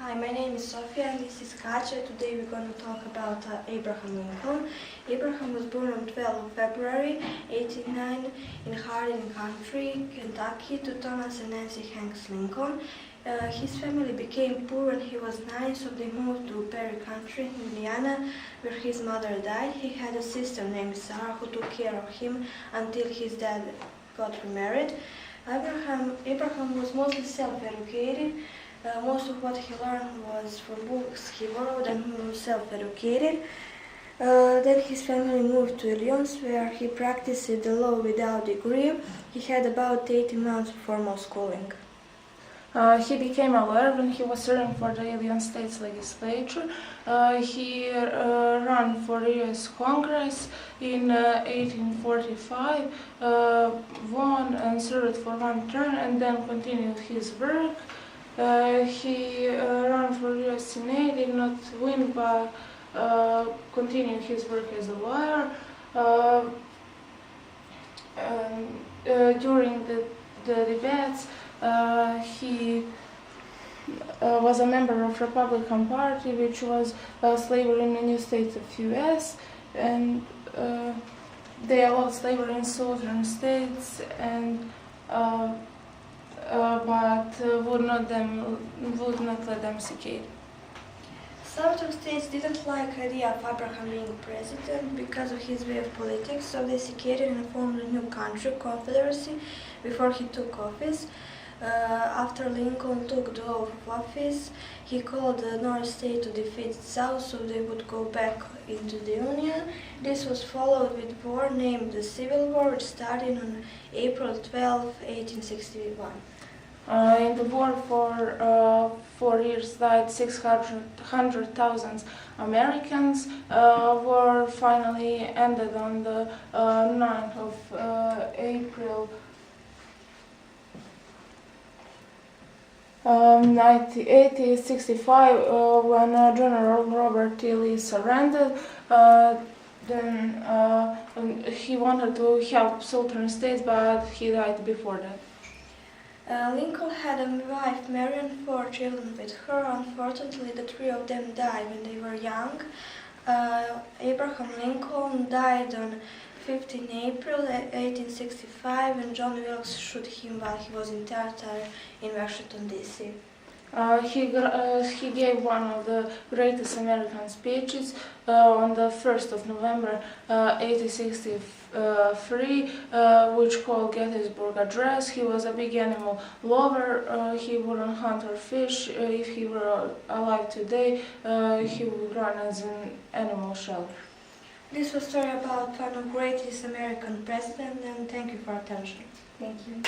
Hi, my name is Sofia and this is Katja. Today we're going to talk about Abraham Lincoln. Abraham was born on 12 February 1809 in Hardin County, Kentucky, to Thomas and Nancy Hanks Lincoln. His family became poor when he was 9, so they moved to Perry County, Indiana, where his mother died. He had a sister named Sarah who took care of him until his dad got remarried. Abraham was mostly self-educated. Most of what he learned was from books he borrowed and he was self-educated. Then his family moved to Illinois, where he practiced the law without degree. He had about 18 months of formal schooling. He became a lawyer when he was serving for the Illinois State Legislature. He ran for U.S. Congress in 1845, won and served for one term, and then continued his work. He ran for U.S. Senate, did not win, but continued his work as a lawyer. During the debates, he was a member of Republican Party, which was slavery in the new states of U.S., and they allowed slavery in southern states, and but would not let them secede. Southern states didn't like the idea of Abraham being president because of his way of politics, so they seceded and formed a new country, Confederacy, before he took office. After Lincoln took the oath of office, he called the North state to defeat the South so they would go back into the Union. This was followed with war named the Civil War, which started on April 12, 1861. In the war for 4 years died 600,000 Americans. War finally ended on the 9th of April 1865 when General Robert E. Lee surrendered. Then he wanted to help southern states, but he died before that. Lincoln had a wife, Mary, and 4 children with her. Unfortunately, the 3 of them died when they were young. Abraham Lincoln died on 15 April 1865, and John Wilkes shot him while he was in theater in Washington, D.C. He gave one of the greatest American speeches on the 1st of November 1863, which called Gettysburg Address. He was a big animal lover. He wouldn't hunt or fish. If he were alive today, he would run as an animal shelter. This was a story about one of the greatest American presidents, and thank you for attention. Thank you.